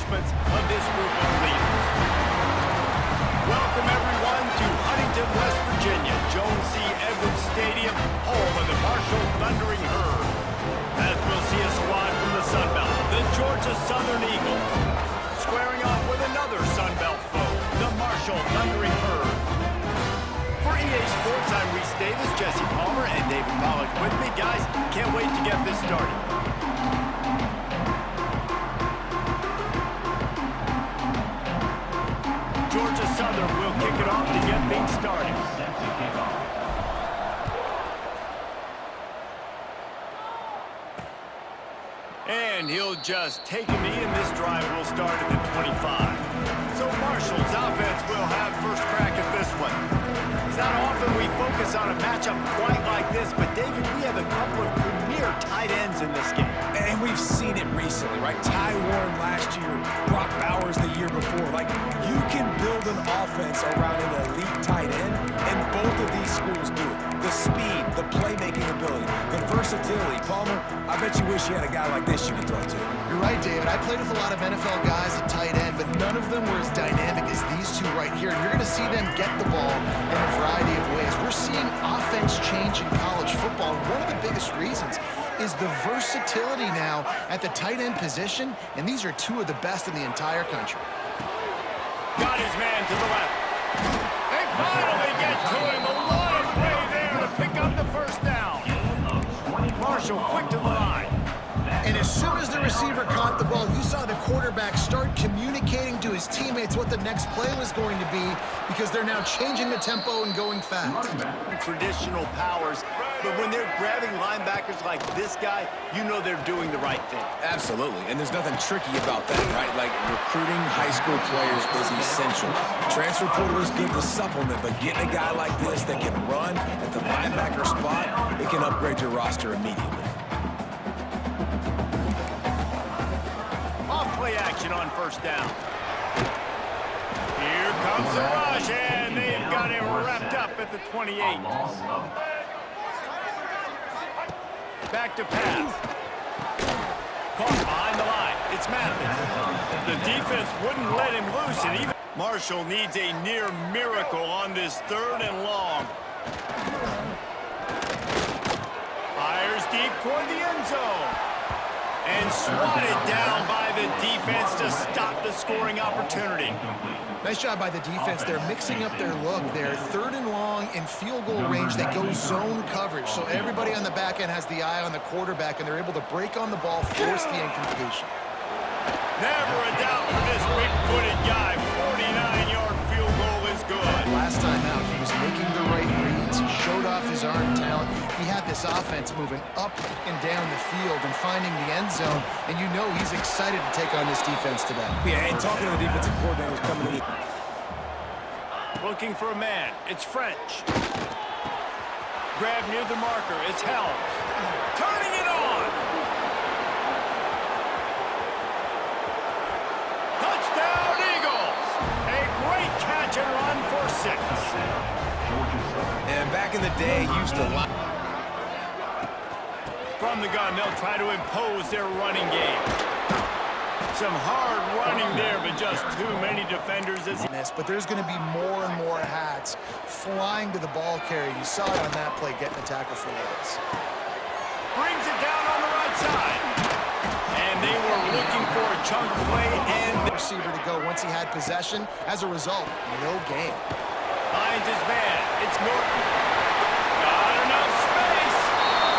announcements of this group of leaders. Welcome, everyone, to Huntington, West Virginia, Jones C. Edwards Stadium, home of the Marshall Thundering Herd. As we'll see a squad from the Sun Belt, the Georgia Southern Eagles, squaring off with another Sun Belt foe, the Marshall Thundering Herd. For EA Sports, I'm Reese Davis, Jesse Palmer, and David Pollock with me. Guys, can't wait to get this started. Georgia Southern will kick it off to get things started. And he'll just take a knee, and this drive will start at the 25. So Marshall's offense will have first crack at this one. It's not often we focus on a matchup quite like this, but David, we have a couple of premier tight ends in this game. And we've seen it recently, right? Ty Warren last year, Brock Bowers the year before. Like, you can build an offense around an elite tight end, and both of these schools do it. The speed, the playmaking ability, the versatility. Palmer, I bet you wish you had a guy like this you could throw to. You're right, David. I played with a lot of NFL guys at tight end, but none of them were as dynamic as these two right here. And you're going to see them get the ball in a variety of ways. We're seeing offense change in college football. And one of the biggest reasons is the versatility now at the tight end position, and these are two of the best in the entire country. Got his man to the left. They finally get to him. A lot of play there to pick up the first down. Marshall quick to the line. And as soon as the receiver caught the ball, you saw the quarterback start communicating to his teammates what the next play was going to be, because they're now changing the tempo and going fast. Traditional powers, but when they're grabbing linebackers like this guy, you know they're doing the right thing. Absolutely, and there's nothing tricky about that, right? Like, recruiting high school players is essential. Transfer portal is good to supplement, but getting a guy like this that can run at the linebacker spot, it can upgrade your roster immediately. Play action on first down. Here comes the rush, and they've got him wrapped up at the 28. Back to pass. Caught behind the line. It's Mathis. The defense wouldn't let him loose, and even Marshall needs a near miracle on this third and long. Fires deep toward the end zone. And swatted down by the defense to stop the scoring opportunity. Nice job by the defense. They're mixing up their look. They're third and long in field goal range. They go zone coverage. So everybody on the back end has the eye on the quarterback, and they're able to break on the ball, force the incompletion. Never a doubt for this big-footed guy. 49-yard field goal is good. Last time out, he was making the right reads. He showed off his arm talent. He had this offense moving up and down the field and finding the end zone, and you know he's excited to take on this defense today. Yeah, and talking to the defensive coordinator coming in. Looking for a man. It's French. Grab near the marker. It's Helms. Turning it on. Touchdown, Eagles. A great catch and run for 6. And back in the day, used to line. From the gun, they'll try to impose their running game. Some hard running there, but just too many defenders. But there's going to be more and more hats flying to the ball carrier. You saw it on that play, getting a tackle for loss. Brings it down on the right side. And they were looking for a chunk play and the receiver to go once he had possession. As a result, no gain. Finds his man. It's Morton. Got enough space.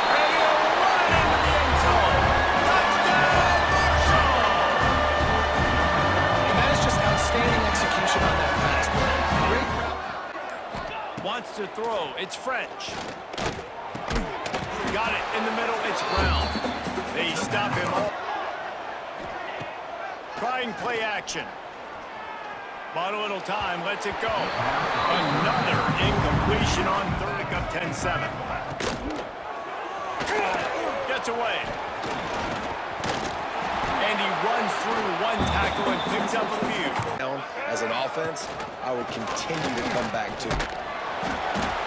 And he'll run into the end zone. Touchdown, Marshall! And that is just outstanding execution on that pass play. Great route. Wants to throw. It's French. Got it in the middle. It's Brown. They stop him all. Trying play action. Bought a little time, lets it go. Another incompletion on third, up 10-7. Gets away. And he runs through one tackle and picks up a few. As an offense, I would continue to come back to it.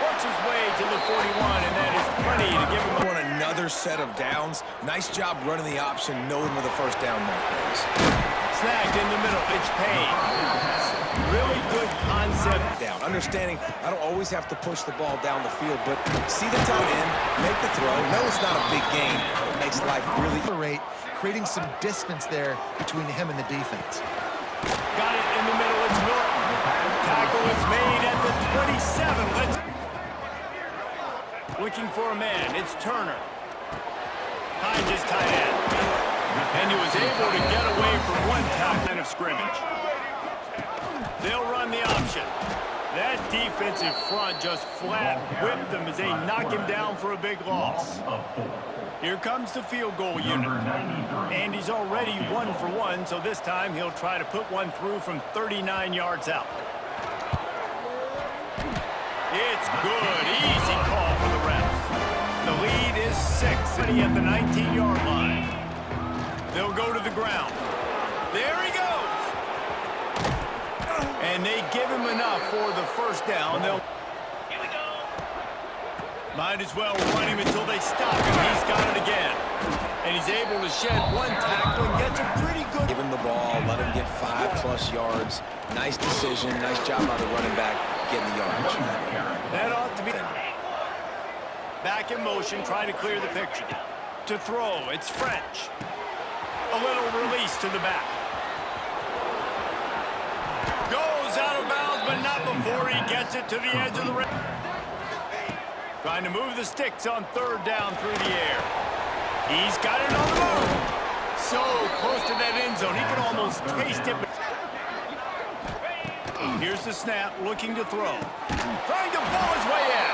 Works his way to the 41, and that is plenty to give him another set of downs. Nice job running the option, knowing where the first down marker is. snagged in the middle. It's paid. Really good concept. Down. Understanding I don't always have to push the ball down the field, but see the tight end, make the throw. No, it's not a big gain. It makes life really... Creating some distance there between him and the defense. Got it in the middle. It's Norton. Tackle is made at the 27. Looking for a man. It's Turner. Finds his tight end. And he was able to get away from one tackle of scrimmage. They'll run the option. That defensive front just flat whipped them as they knock him down for a big loss. Here comes the field goal unit. And he's already 1 for 1, so this time he'll try to put one through from 39 yards out. It's good. Easy call for the refs. The lead is 6 at the 19-yard line. They'll go to the ground. There he goes. And they give him enough for the first down. They'll... Might as well run him until they stop him. He's got it again. And he's able to shed one tackle and gets a pretty good... Give him the ball, let him get 5+ yards. Nice decision, nice job by the running back getting the yardage. That ought to be... Back in motion, trying to clear the picture. To throw, it's French. A little release to the back. Goes out of bounds, but not before he gets it to the edge of the ring. Trying to move the sticks on 3rd down through the air. He's got it on the move. So close to that end zone, he can almost taste it. Here's the snap, looking to throw. Trying to blow his way in.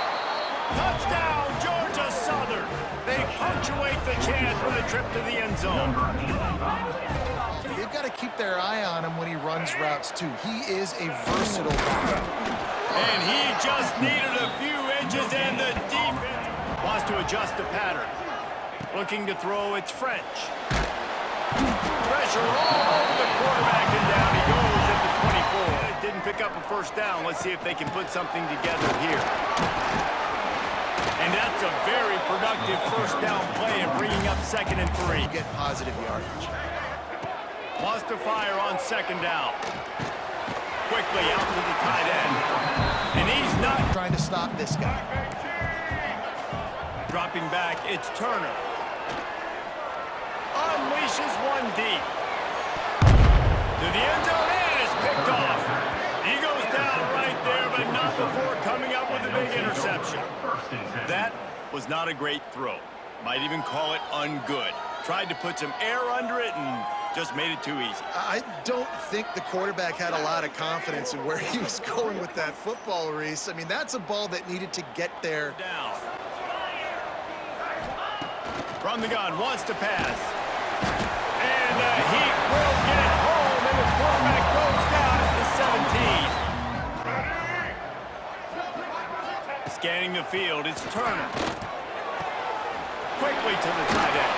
Touchdown, Georgia Southern. They punctuate the chance for the trip to the end zone. They've got to keep their eye on him when he runs routes, too. He is a versatile back. And he just needed a few inches, and the defense wants to adjust the pattern. Looking to throw, it's French. Pressure all over the quarterback, and down he goes at the 24. Didn't pick up a first down. Let's see if they can put something together here. And that's a very productive first down play and bringing up 2nd and 3. Get positive yardage. Wants to fire on 2nd down. Quickly out to the tight end. And he's not trying to stop this guy. Dropping back, it's Turner. Unleashes one deep. To the end zone, and it's picked off. He goes down right there, but not before coming up with a big interception. That was not a great throw. Might even call it ungood. Tried to put some air under it and just made it too easy. I don't think the quarterback had a lot of confidence in where he was going with that football, Reese. I mean, that's a ball that needed to get there. Down. From the gun, wants to pass. And he will get it home, and the quarterback goes down at the 17. Scanning the field, it's Turner. Quickly to the tight end.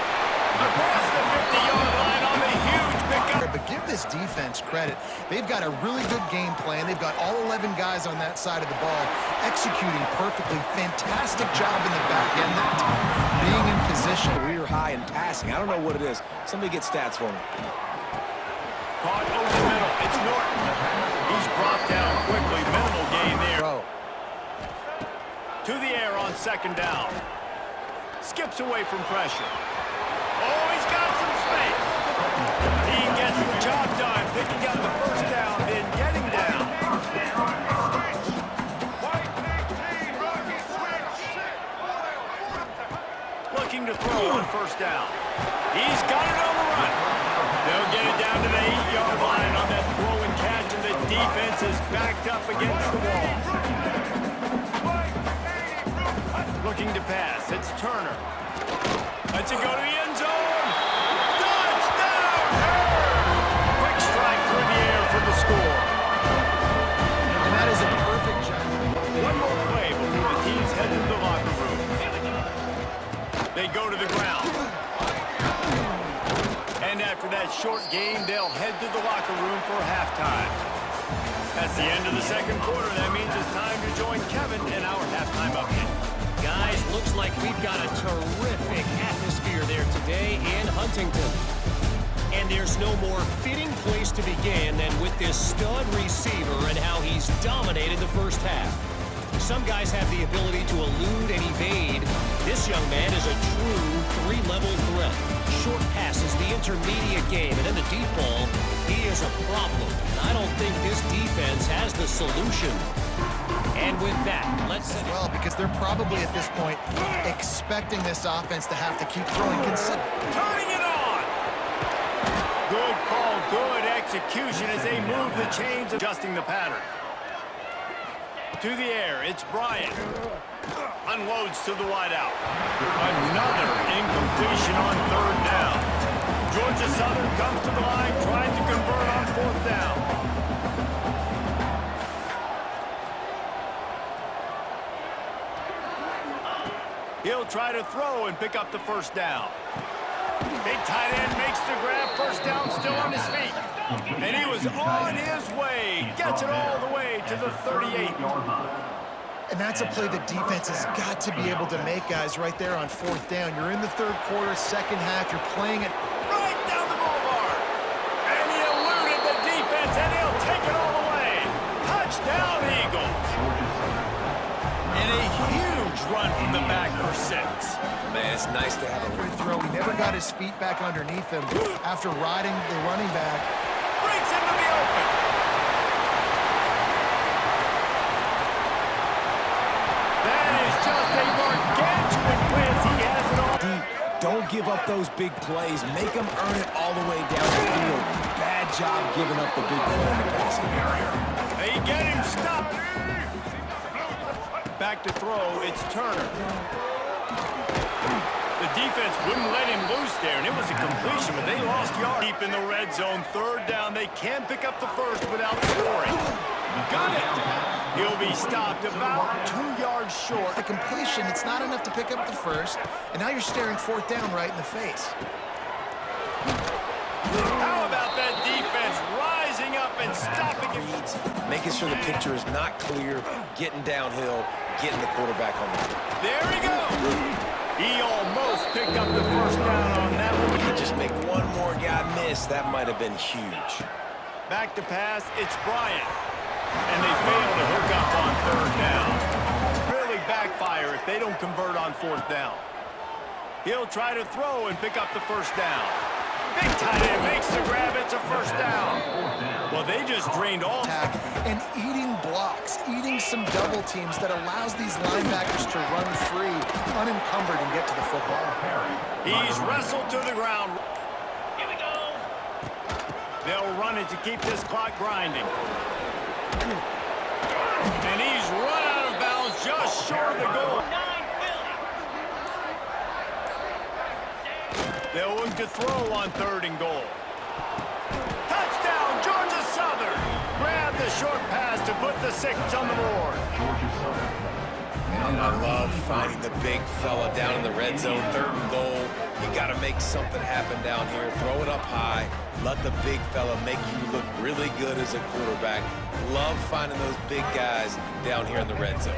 Across the 50-yard line on the huge pickup. But give this defense credit. They've got a really good game plan. They've got all 11 guys on that side of the ball executing perfectly. Fantastic job in the back end that time. Being in position. Career high in passing. I don't know what it is. Somebody get stats for me. Caught over the middle. It's Norton. He's brought down quickly. Minimal gain there. To the air on 2nd down. Skips away from pressure. Oh, he's got some space. He gets the job done, picking up the first down, then getting down. Looking to throw on 1st down. He's got it on the run. They'll get it down to the 8-yard line on that throw and catch, and the defense is backed up against the wall. Looking to pass, it's Turner. Lets it go to the end zone. Touchdown! Quick strike through the air for the score. And that is a perfect job. One more play before the teams head to the locker room. They go to the ground. And after that short game, they'll head to the locker room for halftime. That's the end of the 2nd quarter. That means it's time to join Kevin in our halftime update. Guys, looks like we've got a terrific atmosphere there today in Huntington. And there's no more fitting place to begin than with this stud receiver and how he's dominated the first half. Some guys have the ability to elude and evade. This young man is a true three-level threat. Short passes, the intermediate game, and then the deep ball, he is a problem. I don't think this defense has the solution. And with that, let's set it. Well, because they're probably at this point expecting this offense to have to keep throwing. Turning it on! Good call, good execution as they move the chains, adjusting the pattern. To the air, it's Bryant. Unloads to the wideout. Another incompletion on third down. Georgia Southern comes to the line, trying to convert on fourth down. He'll try to throw and pick up the first down. Big tight end makes the grab, first down, still on his feet. And he was on his way, gets it all the way to the 38. And that's a play the defense has got to be able to make, guys, right there on fourth down. You're in the third quarter, second half, you're playing it Right down the boulevard. And he eluded the defense, and he'll take it all the way. Touchdown, Eagles. And a huge run from the back for 6. Man, it's nice to have a good throw. He never got his feet back underneath him after riding the running back. Breaks into the open. That is just a gargantuan blitz. He has it all. deep. Don't give up those big plays. Make them earn it all the way down the field. Bad job giving up the big play in the passing area. They get him stopped. Back to throw, it's Turner. The defense wouldn't let him loose there, and it was a completion, but they lost yards. Deep in the red zone, third down. They can pick up the first without scoring. Got it. He'll be stopped about 2 yards short. The completion, it's not enough to pick up the first, and now you're staring fourth down right in the face. How about that defense rising up and stopping him? Making sure the picture is not clear, getting downhill, getting the quarterback on the field. There he goes. He almost picked up the first down on that one. He could just make one more guy miss. That might have been huge. Back to pass, it's Bryant. And they fail to hook up on third down. Really backfire if they don't convert on fourth down. He'll try to throw and pick up the first down. Big tight end makes the grab, it's a first down. Well, they just drained all. And eating blocks, eating some double teams that allows these linebackers to run free, unencumbered, and get to the football. He's wrestled to the ground. Here we go. They'll run it to keep this clock grinding. And he's run out of bounds just short of the goal. They'll look to throw on third and goal. Touchdown, Georgia Southern. Grab the short pass to put the 6 on the board. And I love finding the big fella down in the red zone, third and goal. You got to make something happen down here. Throw it up high. Let the big fella make you look really good as a quarterback. Love finding those big guys down here in the red zone.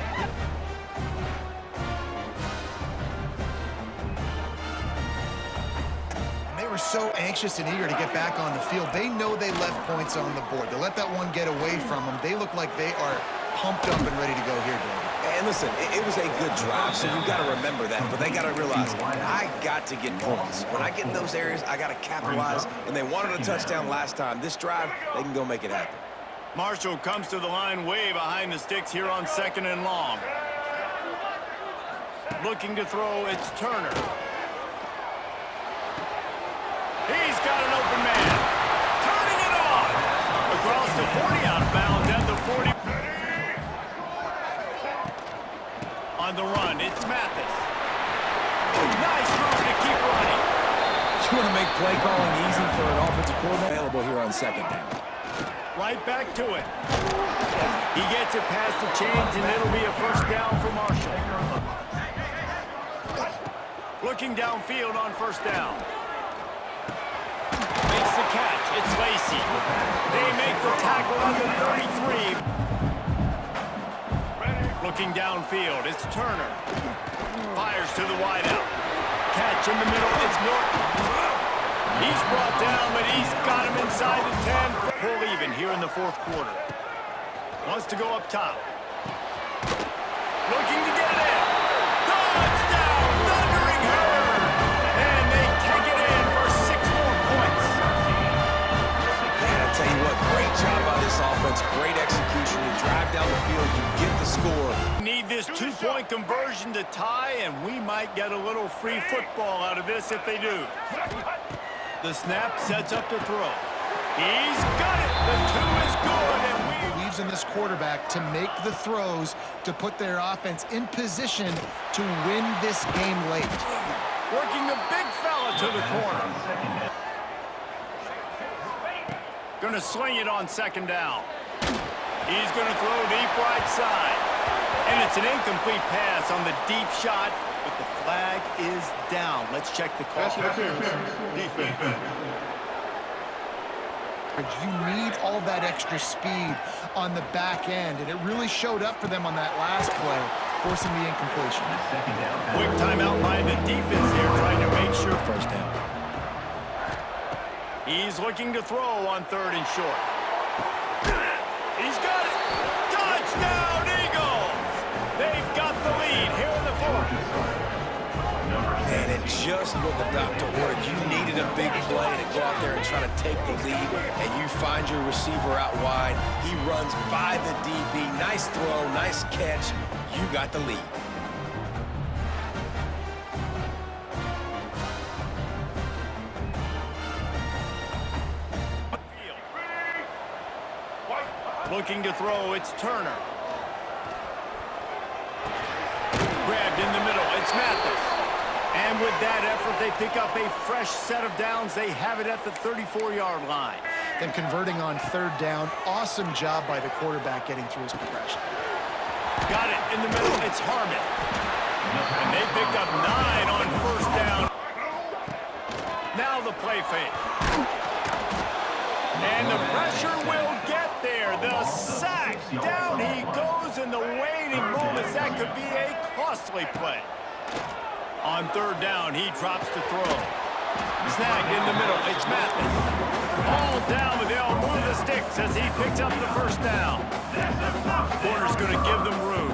They were so anxious and eager to get back on the field. They know they left points on the board. They let that one get away from them. They look like they are pumped up and ready to go here, David. And listen, it was a good drive, so you got to remember that. But they got to realize, I got to get points. When I get in those areas, I got to capitalize. And they wanted a touchdown last time. This drive, they can go make it happen. Marshall comes to the line way behind the sticks here on 2nd and long. Looking to throw, it's Turner. He's got an open man. Turning it on. Across the 40, out of bounds at the 40. On the run, it's Mathis. Nice move to keep running. You want to make play calling easy for an offensive coordinator? Available here on 2nd down. Right back to it. He gets it past the chains, and it'll be a first down for Marshall. Looking downfield on first down. Makes the catch. It's Lacey. They make the tackle on the 33. Looking downfield. It's Turner. Fires to the wideout. Catch in the middle. It's Norton. He's brought down, but he's got him inside the 10. Pull even here in the fourth quarter. Wants to go up top. Looking to get it in. Touchdown, Thundering Herd. And they take it in for 6 more points. Man, I tell you what, great job by this offense. Great execution. You drive down the field, you get the score. Need this 2-point conversion to tie, and we might get a little free football out of this if they do. The snap sets up the throw. He's got it. The 2 is good, and believes in this quarterback to make the throws to put their offense in position to win this game late. Working the big fella to the corner. Going to sling it on 2nd down. He's going to throw deep right side. And it's an incomplete pass on the deep shot, but the flag is down. Let's check the call. Defense. You need all that extra speed on the back end, and it really showed up for them on that last play, forcing the incompletion. Quick timeout by the defense there, trying to make sure 1st down. He's looking to throw on 3rd and short. He's got it. Touchdown, Eagles! They've got the lead here in the 4th. And it just what the doctor ordered. You needed a big play to go out there and try to take the lead, and you find your receiver out wide. He runs by the DB. Nice throw, nice catch. You got the lead. Looking to throw, it's Turner. Grabbed in the middle, it's Mathis. And with that effort, they pick up a fresh set of downs. They have it at the 34-yard line. Then converting on 3rd down, awesome job by the quarterback getting through his progression. Got it in the middle, it's Harmon. And they pick up 9 on 1st down. Now the play fake. And the pressure will get there. The sack. Down he goes in the waiting moments. That could be a costly play. On 3rd down, he drops to throw. Snagged in the middle. It's Mathis. All down, but they'll move the sticks as he picks up the 1st down. Corner's going to give them room.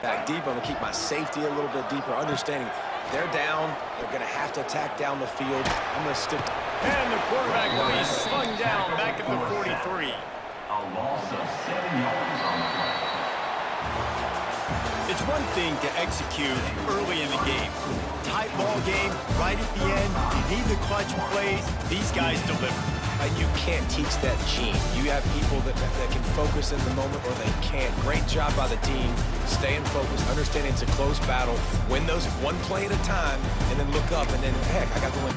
Back deep, I'm going to keep my safety a little bit deeper, understanding they're down. They're going to have to attack down the field. I'm going to stick. And the quarterback will be slung down back at the 43. A loss of 7 yards on the play. It's one thing to execute early in the game. Tight ball game, right at the end, you need the clutch plays. These guys deliver. And you can't teach that gene. You have people that can focus in the moment or they can't. Great job by the team, staying focused, understanding it's a close battle, win those one play at a time, and then look up, and then, heck, I got the win.